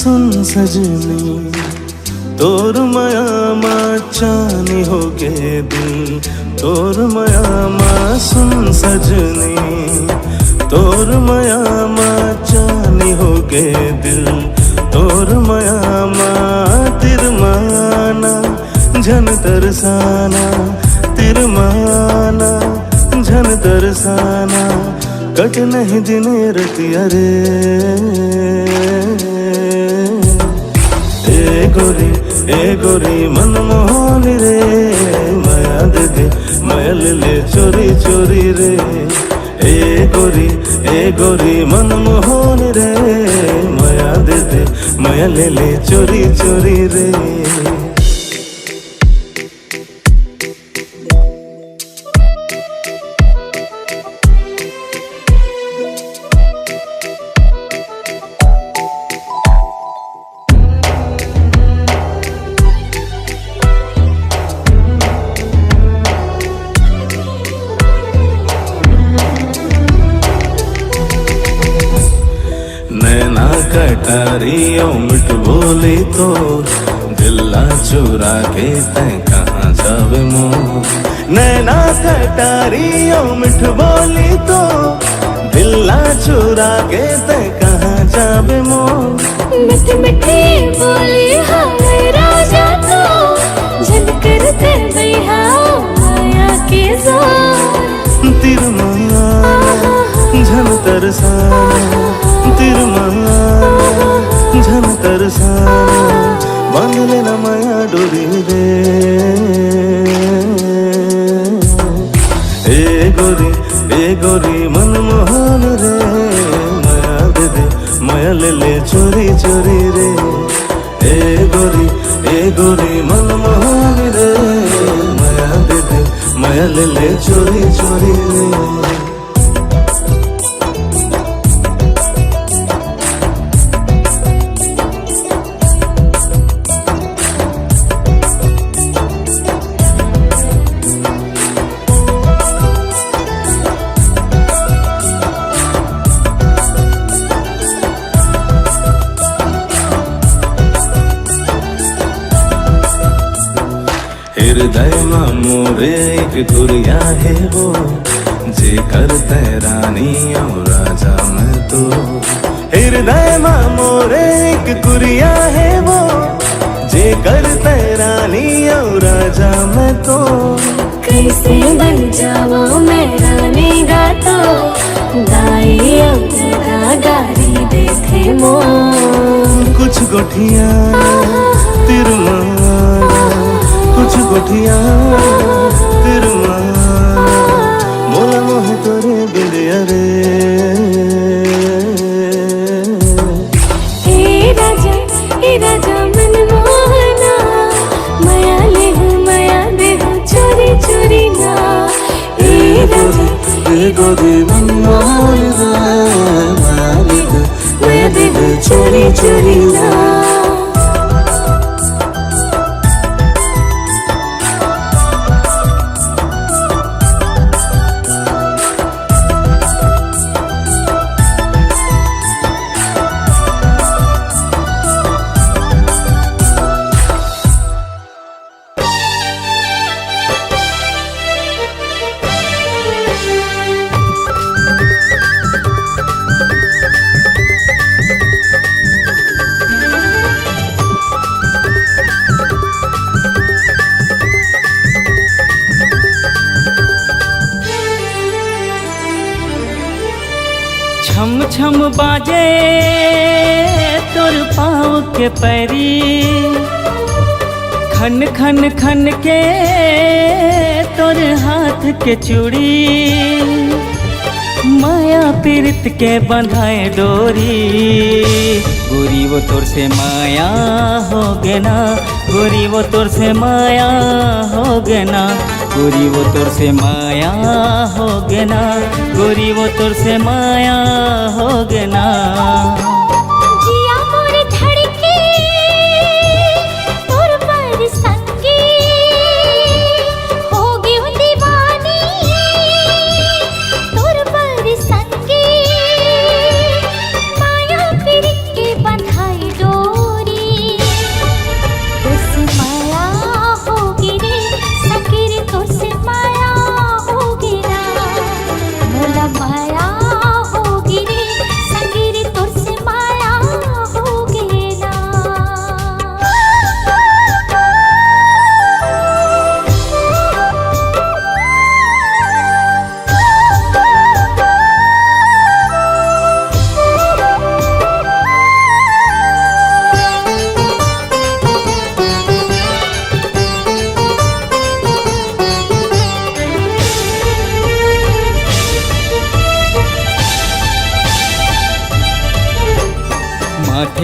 सुन सजनी तोर माया चानी हो गे दिल, तोर माया सुन सजनी तोर माया चानी हो गे दिल, तोर माया तिरमाना झन तरसाना, तिरमाना झन तरसाना कट नहीं दिन रतिया रे। ए गोरी मनमोहनी रे, माया दे दे माया ले ले चोरी चोरी रे। ए गोरी मनमोहनी रे, माया दे दे माया ले ले चोरी चोरी रे। नैना कटारियों मिठ बोली तो दिल्ला चुरा के तै कहाँ जावे मोर। नैना कटारियों मिठ बोली तो दिल्ला चुरा के तै कहाँ जावे मोर। मिठ मिठी बोली हाय राजा तो झन करते भैया माया के जोर। तिरमाना झन तरसाना, तिरमाना झन तरसाना बांध लेना माया डोरी रे। ए गोरी मनमोहन रे, माया दे दे माया ले ले चोरी चोरी रे। ए गोरी मनमोहन रे, माया दे दे माया ले ले चोरी चोरी रे। हृदय में मोरे एक गुड़िया है वो, जे करते रानी और राजा मैं तो। हृदय में मोरे एक गुड़िया है वो, जे करते रानी और राजा मैं तो। कैसे बन जाऊं मैं रानी गातो, दाई अंतरा गारी देखे मोर। कुछ गोठिया तिरमाना, कुछ गोठिया तिरमाना मोला मोह तोरे बिंदिया रे। ए राजा मनमोहना, माया ले माया दे चोरी चोरी ना। ए गोरी मनमोहनी रे, माया दे चोरी चोरी ना। छम छम बाजे तोर पाँव के पैरी, खन खन खन के तोर हाथ के चूड़ी। माया पीरित के बंधाए डोरी, गोरी वो तोर से माया हो गे ना, गोरी वो तोर से माया हो गे ना, गोरी वो तोर से माया हो गे ना, गोरी वो तोर से माया हो गे ना। जिया मोर धड़के तोर पर संगी, हो गे दीवानी तोर पर संगी। माया पीरित के बंधाई डोरी,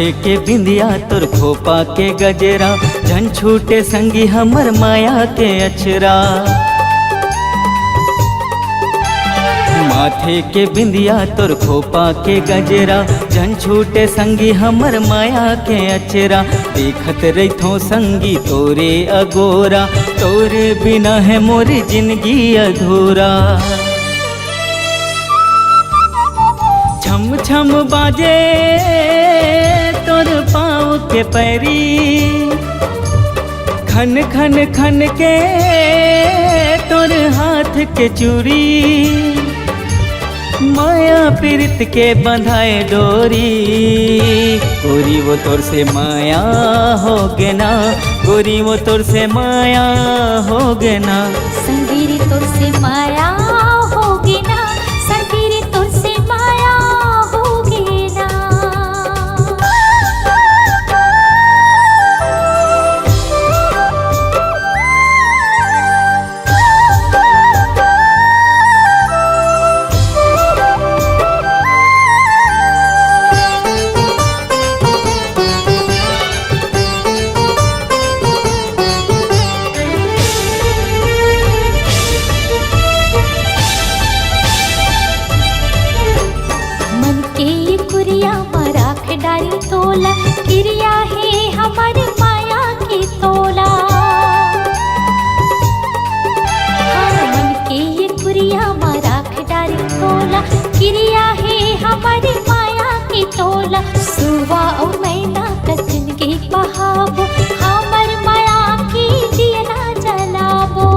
माथे के बिंदिया तोर खोपा के गजरा, झन छूटे संगी हमर माया के अचरा। माथे के बिंदिया तोर खोपा के गजरा, झन छूटे संगी हमर माया के अचरा। देखत रहिथो संगी तोरे अगोरा, तोरे बिना है मोर जिंदगी अधूरा। छम छम बाजे तोर पाँव के पैरी, खन खन खन के तोर हाथ के चूड़ी। माया पीरित के बंधाए डोरी, गोरी वो तोर से माया हो गे ना, गोरी वो तोर से माया हो गे ना। संगीरी तोर से माया होगी ना, संगीरी तोर से माया होगी ना। डारी तोला क्रिया है हमार माया की तोला। मन के ये कुरिया मारा डारी तोला, क्रिया है हमारी माया की तोला। सुवा और मैना कसन के बहाबो, हमार माया की दिया ना जलाबो।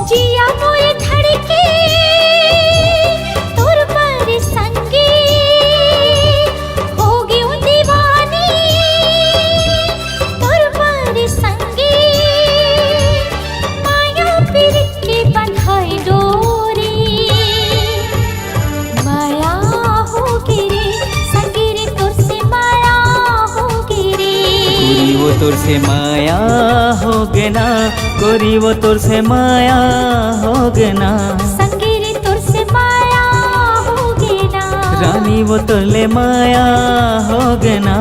जिया मोए धड़के तोर से माया हो गे ना, गोरी वो तोर से माया हो गे ना। संगीरी तोर से माया होगे ना, रानी वो तोर ले माया हो गे ना।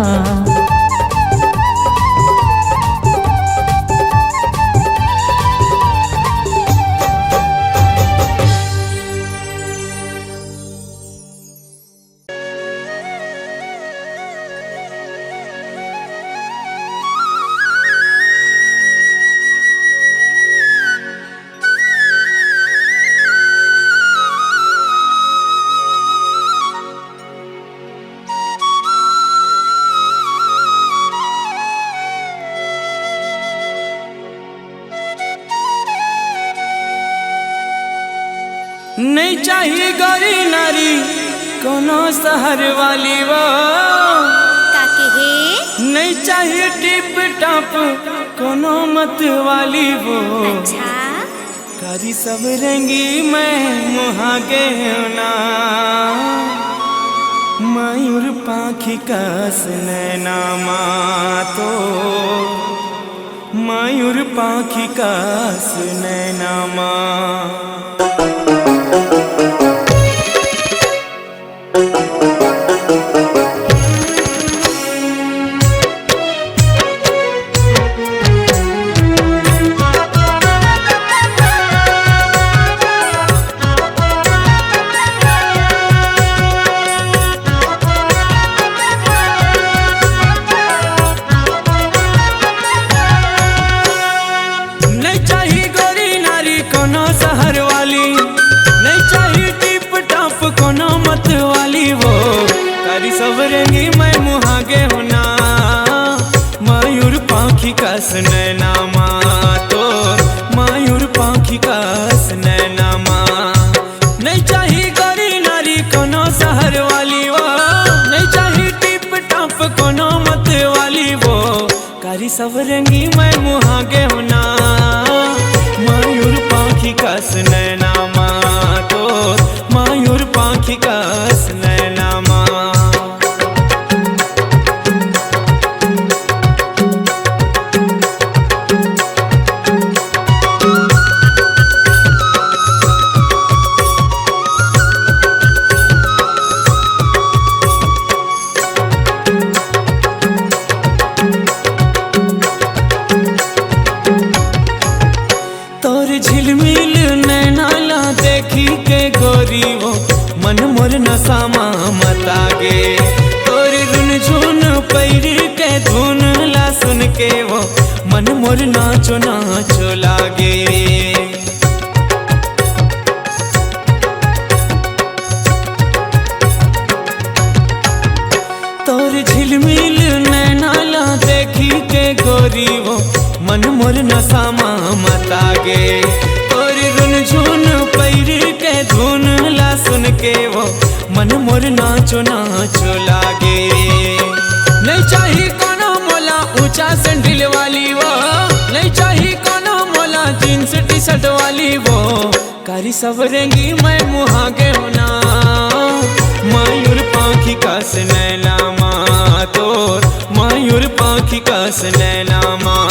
नहीं चाहिए गौरी नारी कोनो शहर वाली वो, काके हे नहीं चाहिए टिप टॉप कोनो मत वाली वो। अच्छा कारी सब रंगी मैं मुहागे ना, मयूर पाखी कस नैना तो, मयूर पाखी कस नैना कस नैना तो, मयूर पाखी कस नैना नहीं चाहिए गौरी नारी कोनो शहर वाली वो, नहीं चाहिए टिप टॉप कोनो मत वाली वो। कारी सब रंगी मैं मुहागे होना, मयूर पाखी कस नैना तो, मयूर पाखी कस नैना मोर नसामा मतागे तोर रुन झुन पैर के धुन ला सुन के वो मन मोर नाचो नाचो लागे। तोर झिलमिल नैनाला देखी के गोरी वो मन मोर नसामा मतागे तोर रुन झुन पैर के धुन ला सुन के वो मन मोर नाचो नाचो लागे। नहीं चाहिए कोनो मोला ऊंचा सैंडल वाली वो, नहीं चाहिए कोनो मोला जींस टी शर्ट वाली वो, कारी सवरेंगी मैं मुहागे होना मयूर पाखी का नैना माँ तोर मयूर पाखी का नैना माँ।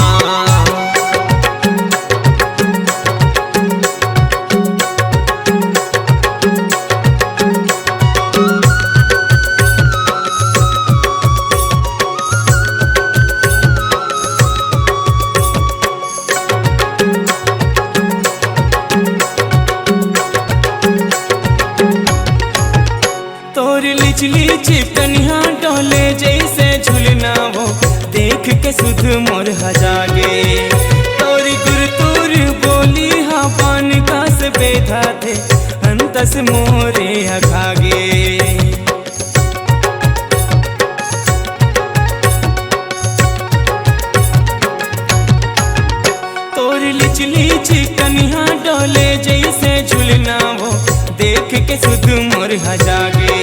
लिचली चिकनिया डोले जैसे झुलना वो देख के सुध मोर हजागे। तोरी गुरतुर बोली हा पान का से बेधा थे अंतस मोरे अखागे। तोरी लिचली चिकनिया डोले जैसे झुलना वो देख के सुध मोर हजागे।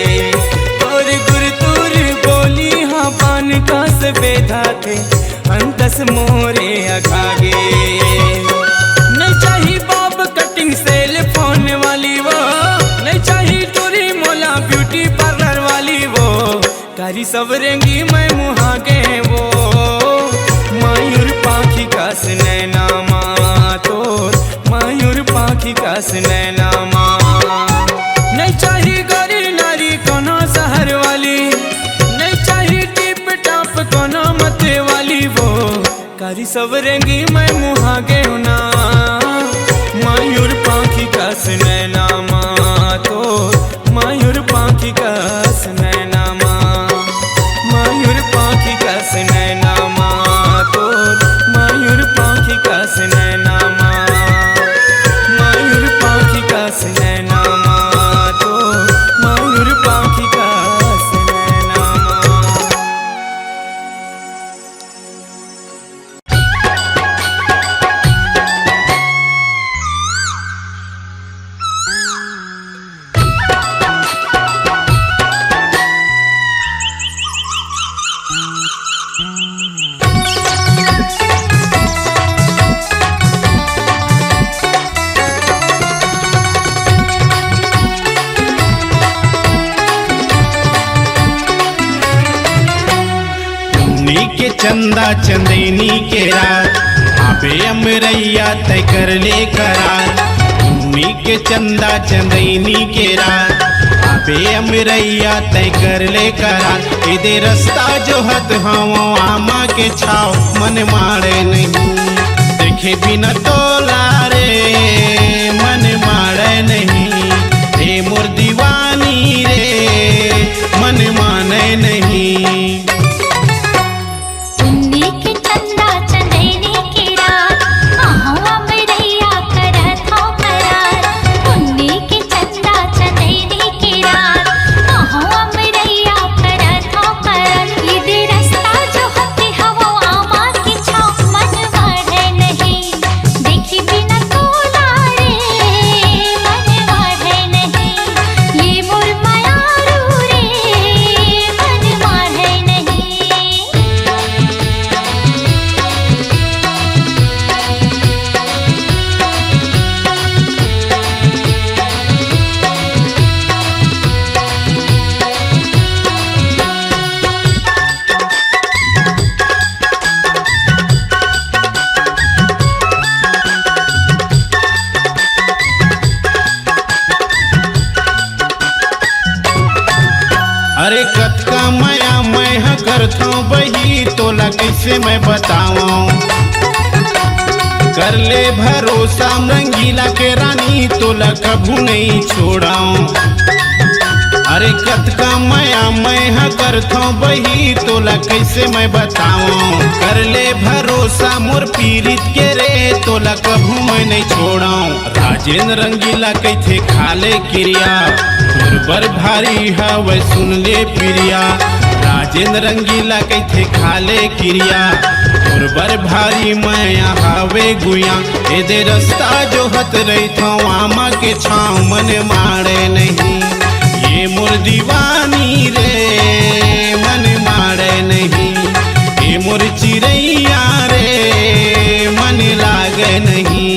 तोर गुरतुर बोली हाँ पान का से बेधा थे अंतस मोरे अखागे। नहीं चाहिए बाब कटिंग सेल फोन वाली वो, नहीं चाहिए टूरी मोला ब्यूटी पार्लर वाली वो, कारी सवरेंगी मैं मुहागे वो मयूर पाखी का नैना माँ तोर मयूर पाखी का नैना माँ। नहीं चाहिए गोरी नारी कोनो शहर वाली, नहीं चाहिए टिप टाप कोनो मते वाली वो, कारी सवरेंगी मैं मुहागे होना मयूर पाखी का नैना माँ तोर मयूर पाखी का नैना माँ मयूर पाखी का नैना माँ तोर मयूर पाखी का नैना माँ मयूर पाखी का नैना माँ तोर मयूर पाखी का नैना माँ। के चंदा चंदेनी के रात आबे अमरैया तय कर ले करार। उन्नी के चंदा चंदेनी के रात आबे अमरैया तय कर ले करार। इधे रास्ता जो हत हवो आमा के छाव मन मारे नहीं देखे बिना तोला रे मन मारे नहीं हे मोर दीवानी रे मन माने नहीं। अरे कतका माया मैं ह करथो बही तोला कैसे मैं बताऊं। कर ले भरोसा रंगीला के रानी तोला कभू नहीं छोड़ाऊं। अरे कतका माया मैं हा करथो बही तोला कैसे मैं बताऊं। कर ले भरोसा मोर पीरित के रे तोला कभू मैं नहीं छोड़ाऊं। राजेंद्र रंगीला कैथे खाले क्रिया तोर बर भारी हवे सुन ले प्रिया। राजेंद्र रंगीला कैथे खाले क्रिया तोर बर भारी मैं हावे गुया। ए दे रास्ता जो हत रही थो आमा के छाँव मन मारे नहीं। ये मोर दीवानी रे मन मारे नहीं। ये मोर चिड़ैया रे मन लागे नहीं।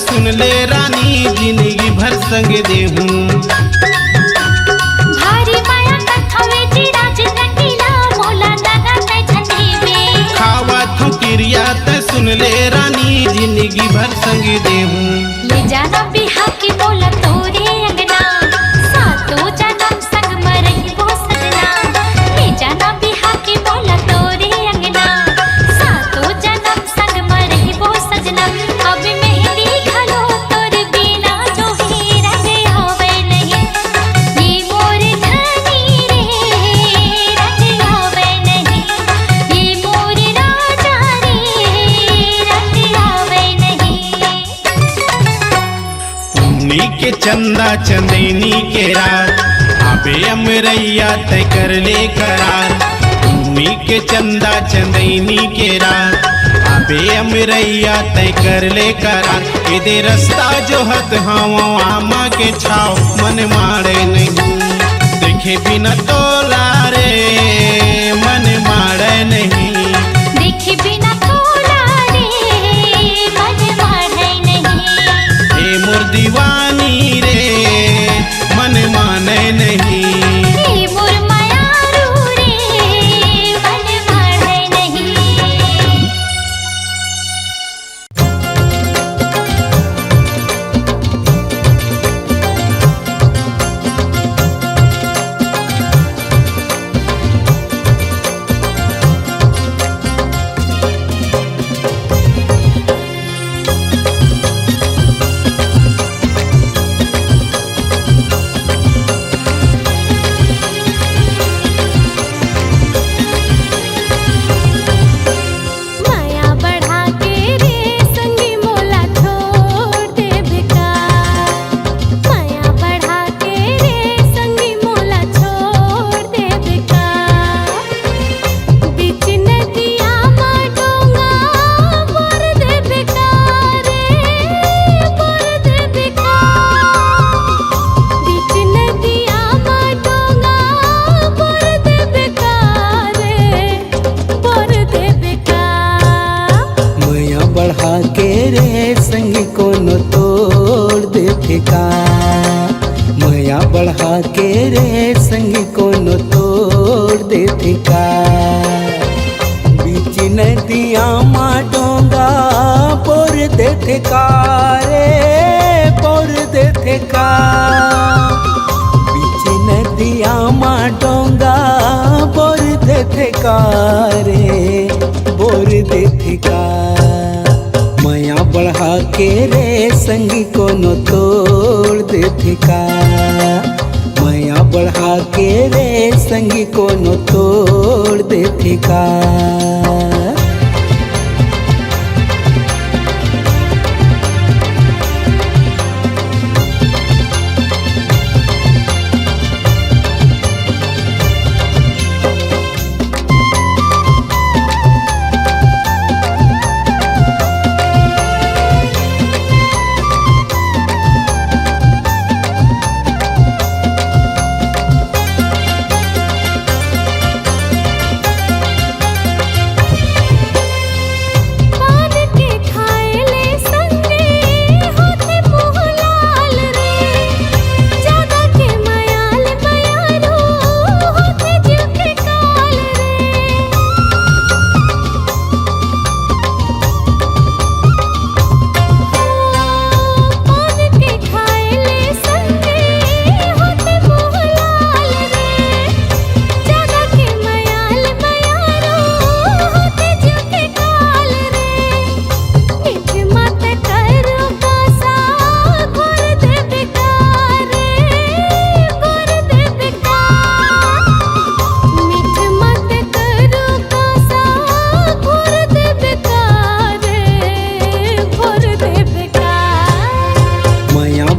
सुन ले रानी जिंदगी भर संग देहूं। भारी माया कथवे चिरा जिंदगीला मोला दादा तै झंडीबे। खावत हूँ क्रिया ते सुन ले रानी जिंदगी भर संग देहूं। ले जाना बिहा की बोला तोरे अंगना सातो जन्म संग मरही वो सजना। ले जाना बिहा की बोला तोरे अंगना सातो जन्म संग मरही वो सजना। अब मेहंदी घलो तोर बिना जो ही रंग आवे नहीं। ये मोर धनी रे रंग आवे नहीं। ये मोर राजा रे रंग आवे नहीं। पुन्नी के चंदा चंदेनी के रात आबे अमरैया तय कर ले करार। पुन्नी के चंदा चंदेनी के रात आबे अमरैया तय कर ले करार। इधे रास्ता जो हत हवा आमा के छाव मन मारे नहीं। देखे बिना तोला रे मन मारे नहीं। देखे बिना तोला रे मन मारे नहीं। ए मोर दीवानी रे मन माने नहीं। ये मोर मायारू रे मन मारे नहीं। संगी कोनो तोड़ देते का। बीच नदिया मा डोंगा पोर देते का रे पोर देते का। बीच नदिया मा डोंगा पोर देते का रे बोर देते का। माया बढ़ा के रे संगी कोनो तोड़ देते का। माया बढ़ा के रे संगी कोनो तोड़ देते का।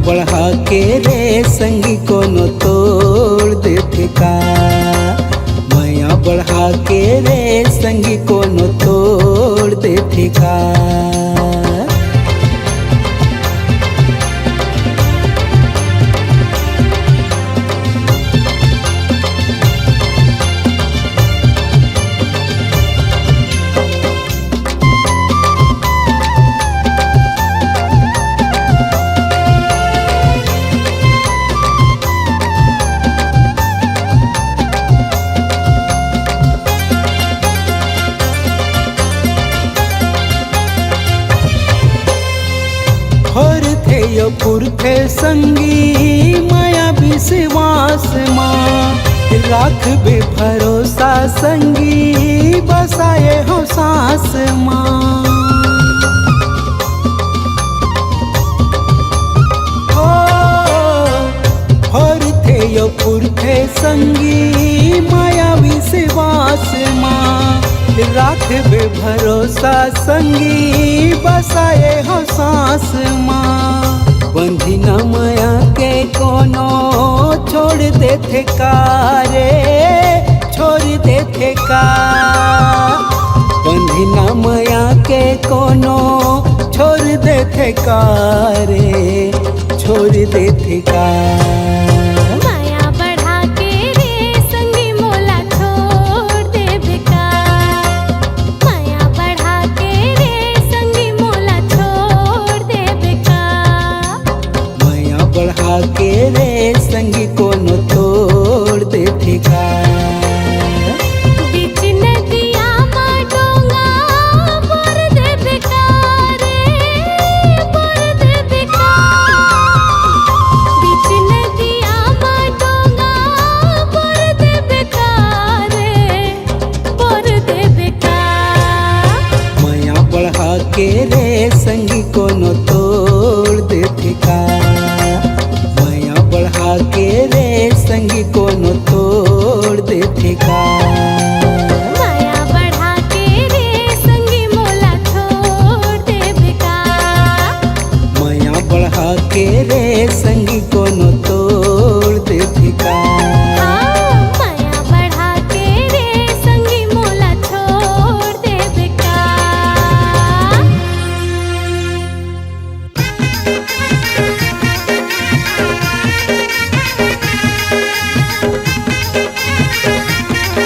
बढ़ा के रे संगी कोनो तोड़ देते का। माया बढ़ा के रे संगी कोनो तोड़ देते का। यो पुरखे संगी माया विश्वास माँ। राख बे भरोसा संगी बसाए हो सांस माँ। और थे यो पुरखे संगी माया विश्वास माँ। राख बे भरोसा संगी बसाए हो सांस माँ। बंधी न माया के कोनो छोड़ देते का रे छोड़ देते का। बंधी न माया के कोनो छोड़ देते का रे छोड़ देते का। माया बढ़ा के रे संगी मोला छोड़ देबे का। माया बढ़ा के रे संगी मोला छोड़ देबे का। माया बढ़ा के रे संगी कोनो तोड़ देते का। बीच नदिया मा डोंगा बोर देबे का रे बोर देबे का। बीच नदिया मा डोंगा बोर देबे का रे बोर देबे का। माया बढ़ा के रे संगी कोनो तोड़ देते का। माया बढ़ा के रे संगी कोनो तोड़ देते का। माया बढ़ा के रे संगी मोला छोड़ देबे का। माया बढ़ा के रे संगी कोनो तोड़ देते का। माया बढ़ा के रे संगी मोला छोड़ देबे का। माया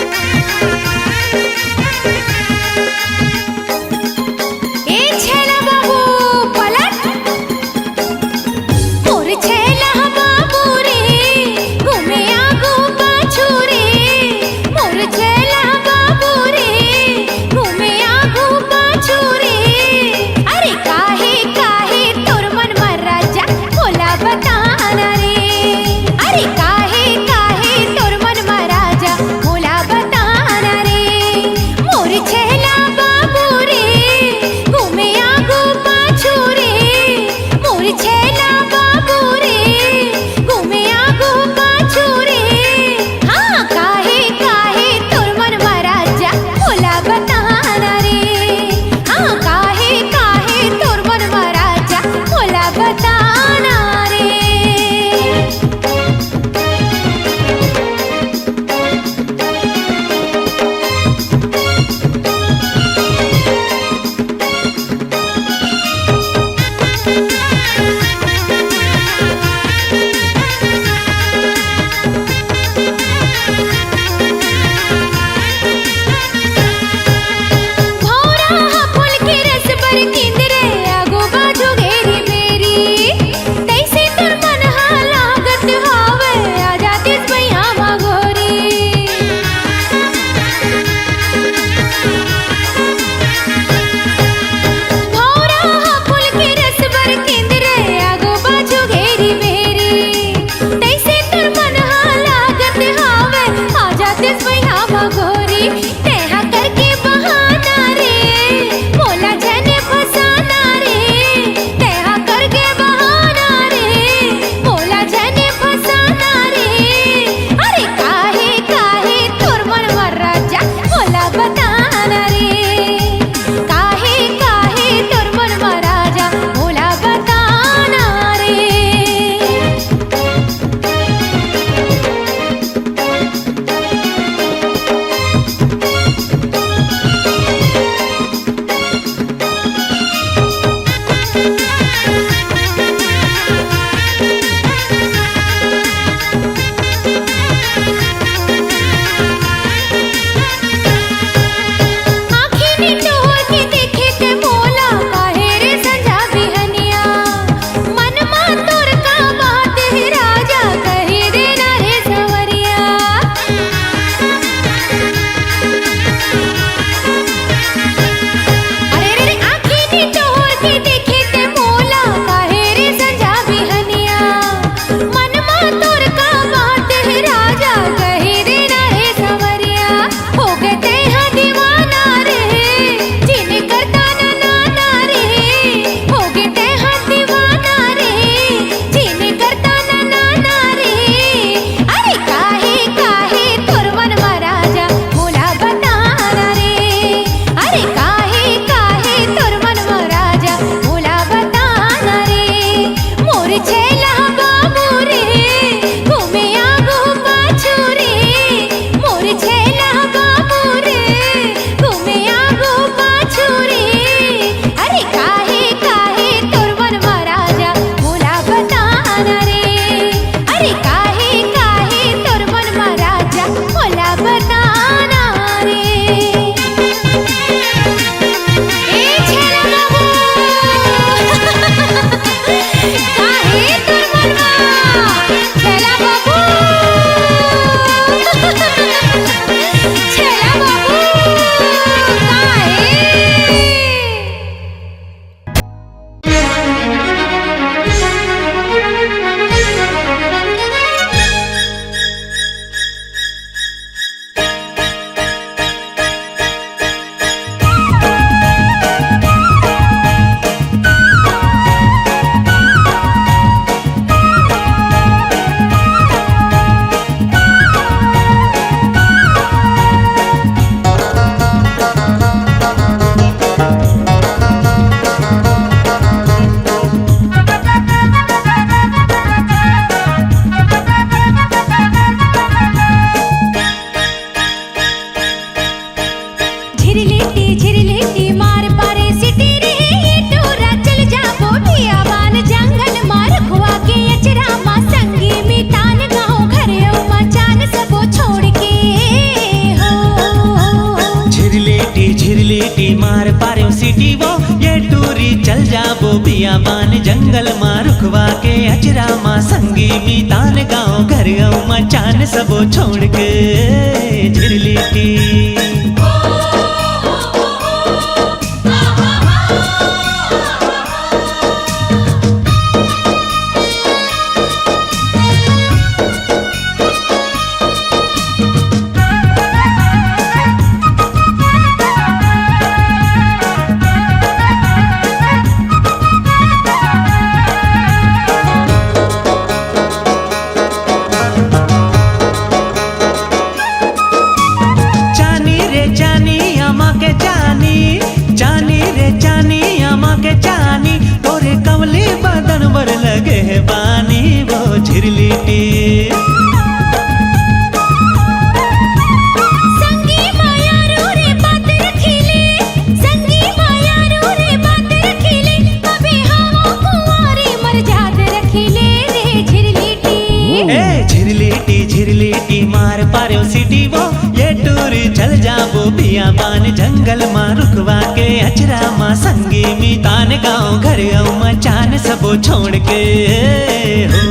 झिरलिटी मार पार्यो सिटी वो ये टूरी चल जाबो बियाबान जंगल मा रुखवा के अचरा मा संगी मी तान गाँव घर मचान सबो छोड़ के झिरलिटी झिरलिटी मार पार्यो सिटी वो ये टूर चल जाबो बियाबान जंगल मा रुकवा के अचरा मा संगी मी तान गाँव घर मचान सबो छोड़ के हो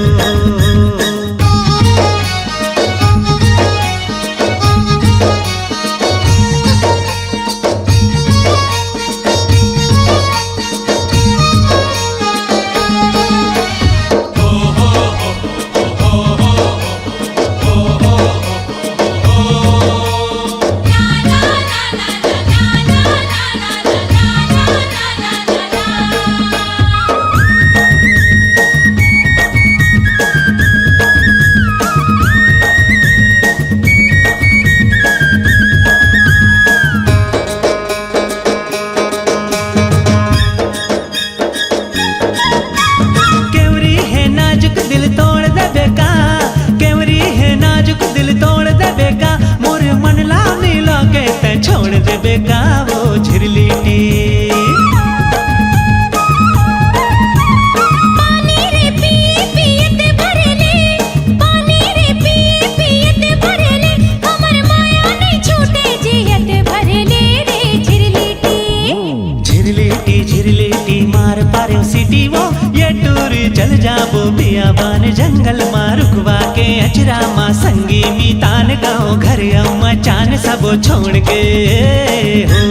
चल जाबो बियाबान जंगल मा रुकवा के अचरा मा संगी मी तान गाँव घर मचान सबो छोड़ के हो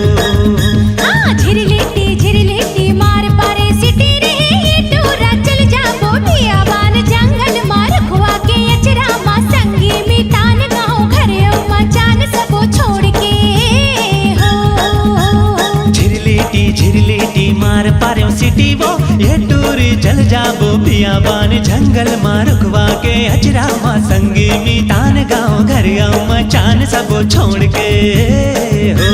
झिरलिटी मार पारे सिटी रे ये टूरा चल जाबो बियाबान जंगल मा रुकवा के अचरा मा संगी मी तान गाँव घर मचान सबो छोड़ के हो झिरलिटी मार पार्यो सिटी वो ये टूर चल जाबो बियाबान जंगल मा रुकवा के अचरा मा संगी मी तान गाँव घर मचान सबो छोड़ के हो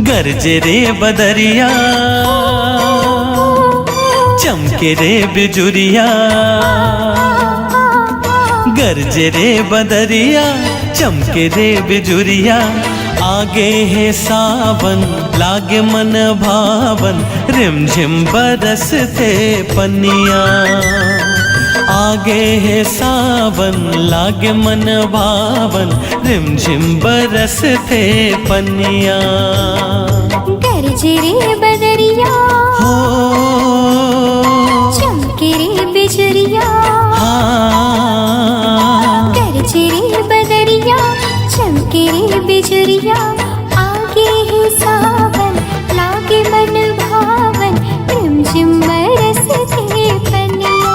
गरजे रे बदरिया चमके रे बिजुरिया, गरजे रे बदरिया चमके रे बिजुरिया, आगे है सावन लागे मन भावन, रिमझिम बरसते पनिया आगे है सावन लागे मन भावन, रिमझिम बरसते पनिया। गरजे रे बदरिया हो चमके रे बिजरिया, हाँ गरजे रे बदरिया चमके रे बिजरिया। आगे है सावन लागे मन भावन, रिमझिम बरसते पनिया।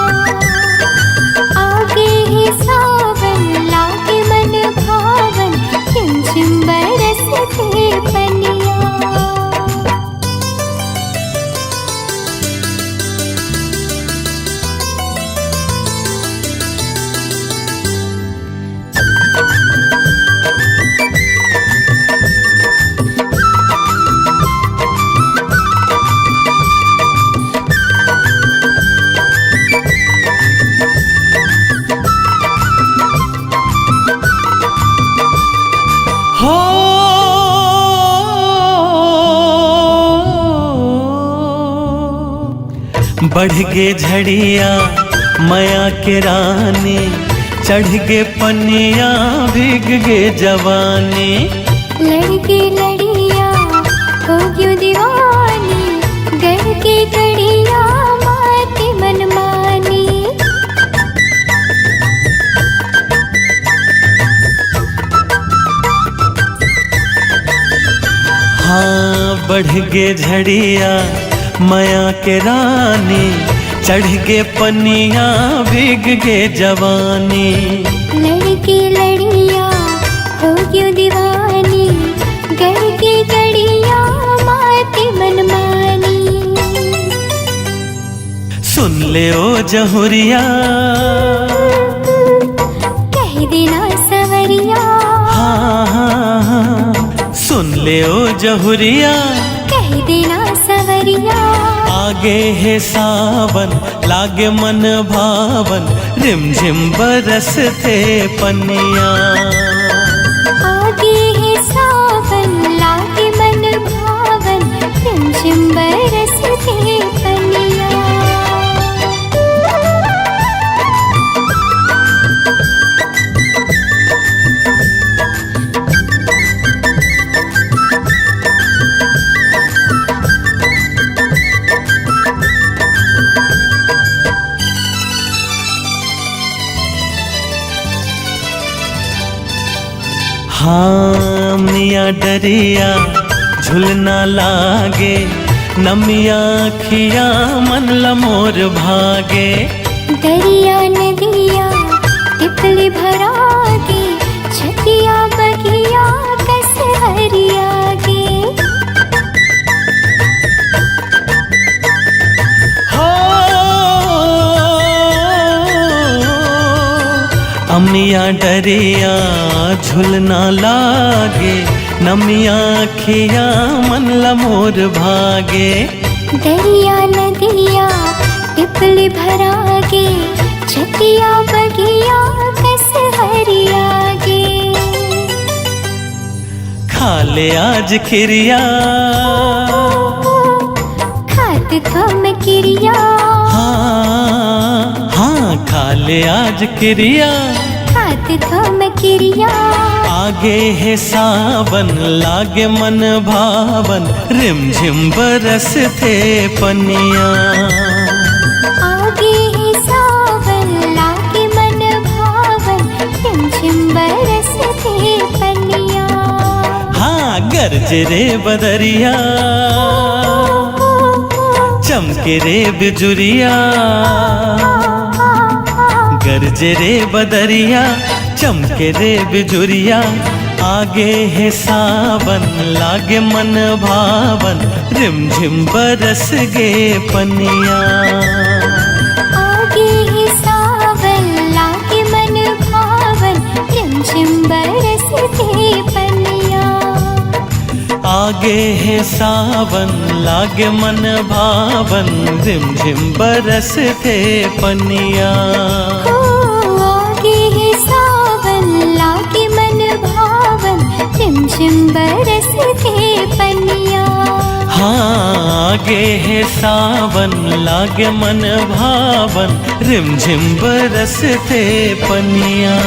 आगे है सावन लागे मन भावन, रिमझिम बरसते पनिया। हो बढ़ गे झड़िया माया के रानी, चढ़ गे पनिया भीग गे जवानी। लड़के लड़िया हो क्यों दीवानी, गढ़ के गड़िया माती मनमानी। हाँ बढ़ गे झड़िया माया के रानी, चढ़ गे पनिया भीग गे जवानी। लड़के लड़िया हो क्यों दीवानी, गढ़ के गड़िया माती मनमानी। सुन ले ओ जहुरिया कह देना सवरिया, हाँ हाँ हाँ सुन ले ओ जहुरिया कह देना सवरिया। आगे है सावन लागे मन भावन, रिमझिम बरसते पनिया। आगे है सावन लागे मन भावन, रिमझिम बरसते पनिया। हाँ मिया डरिया झुलना लागे, नमिया खिया मन लमोर भागे। दरिया नदिया तितली भरागे, छतिया बगिया कस हरियागे। हो अमिया डरिया झुलना लागे, नमिया खिया मन लमोर भागे। दरिया नदिया तितली भरागे, छतिया बगिया कस हरियागे। खा ले आज खिरिया खात थम किरिया, हाँ हाँ खा ले आज क्रिया। खात थम किरिया। आगे है सावन लागे मन भावन, रिमझिम बरसते पनिया। आगे है सावन लागे मन भावन, रिमझिम बरसते पनिया। हाँ गरज रे बदरिया चमके रे बिजुरिया, गरज रे बदरिया चमके रे बिजुरिया। आगे है सावन लागे मन भावन, रिमझिम बरस गे पनिया। आगे है सावन लागे मन भावन, रिमझिम बरसते पनिया। आगे है सावन लागे मन भावन, रिमझिम बरसते पनिया। आगे है सावन लागे मन भावन, रिमझिम बरसते पनिया। आगे है सावन लागे मन भावन रिमझिम बरसते पनिया।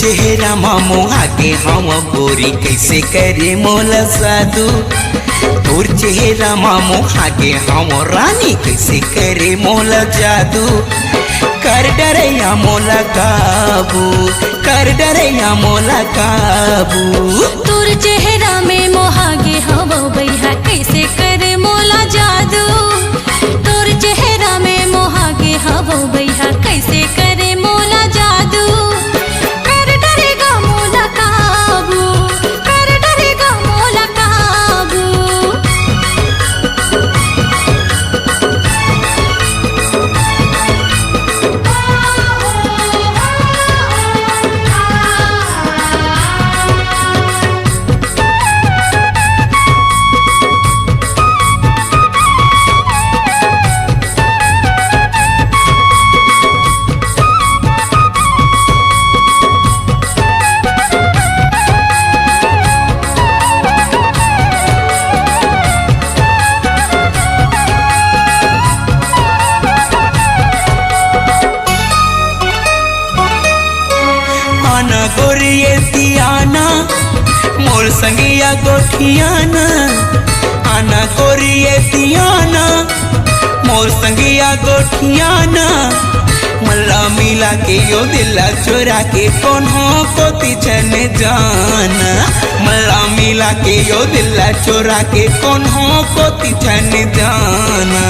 चेहरा मामो आगे हम गोरी कैसे करे मोला साधु। तोर चेहरा मामो आगे हम रानी कैसे करे मोला जादू। कर डरैया मोला काबू, कर डरैया मोला काबू। तोर चेहरा में मोहागे हवा बैहा कैसे करे मोला जादू। तोर चेहरा में मोहागे हवा बैहा कैसे करे मोला जादू। मोर संगिया गोठियाना आना गोरिये दियाना मोर संगिया गोठियाना। मल्ला मिला के यो दिला चुरा के कौन हो को तिछन जाना। मल्ला मिला के यो दिला चुरा के कौन हो को तिछन जाना।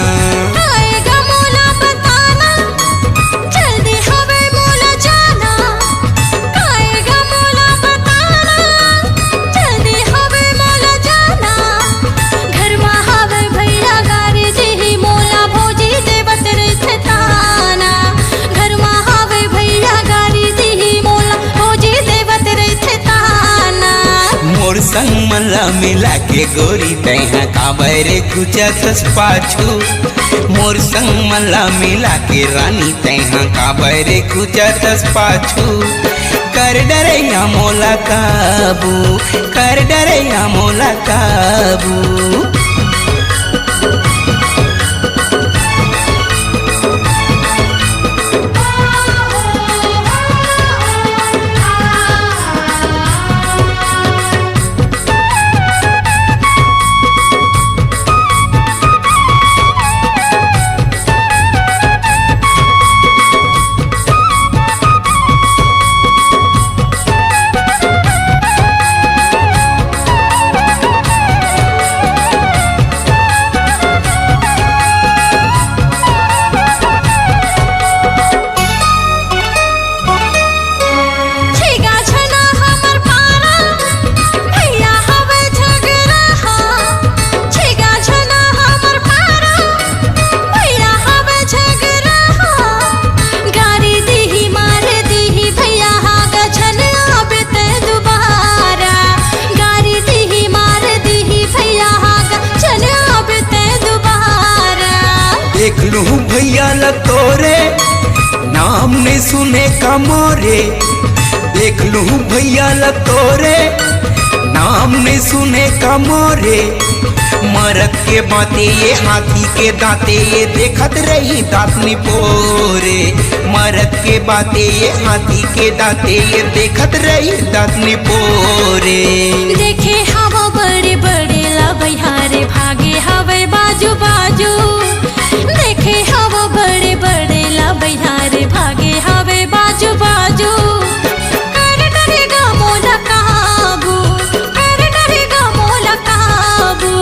संग मल्ला मिला के गोरी तैहा काबर खुचस पाछू। मोर संग मल्ला मिला के रानी तैहा काबर खुचस पाछू। कर डरैया मोला काबू, कर डरैया मोला काबू। देख लूं भैया ल तोरे नाम ने सुने का मोरे। देख लूं भैया ल तोरे नाम ने सुने का मोरे। मरद के बातें ये हाथी के दांते ये देखत रही दांत निपोरे। मरद के बातें ये हाथी के दांते ये देखत रही दांत निपोरे। देखे हवा बड़े बड़े ला बहारे भागे हवे बाजू बाजू। देखे हवा बड़े बड़े ला बहारे भागे हवे बाजू बाजू। कर डरेगा मोला काबू, कर डरेगा मोला काबू।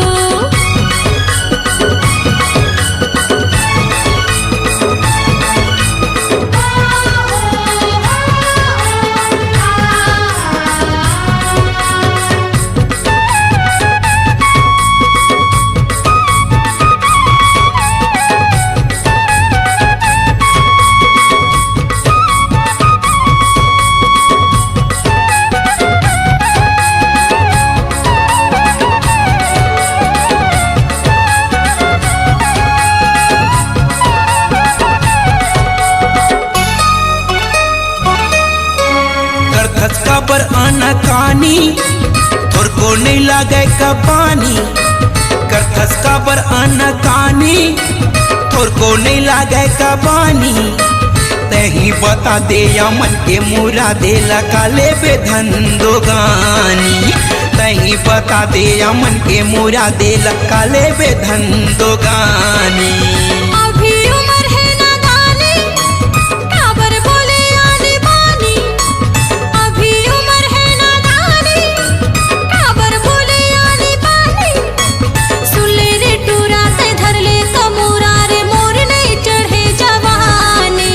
पानी तोर को नहीं लागे कबानी करथस का बर अनकानी तोर को नहीं लागे कबानी तही बता दे या मन के मुरा दे काले बेधन दो गानी तही बता दे या मन के मुरा दे काले बेधन दो गानी अभी उम्र है नादानी काबर बोले आनी बानी अभी उम्र है नादानी काबर बोले आनी बानी सुले रे टूरा से धर ले कमूरा रे मोर नहीं चढ़े जवानी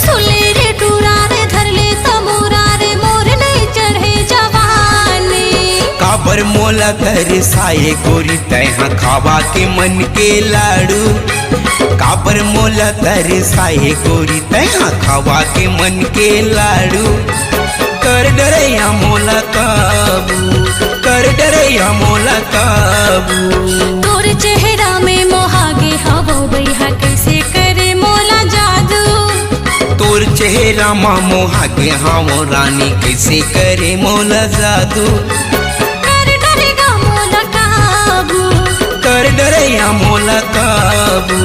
सुले रे टूरा रे धर ले कमूरा रे मोर नहीं चढ़े जवानी काबर मोला तरसाए गोरी तैहा खावा के मन के लाड़ू काबर मोला तरसाए गोरी तैहा खावा के मन के लाड़ू कर डरैया मोला काबू कर डरैया मोला काबू तोर चेहरा में मोहागे हवो बैहा कैसे करे मोला जादू तोर चेहरा मा मोहा के हाँ रानी कैसे करे मोला जादू कर डरेगा मोला काबू कर डरैया मोला काबू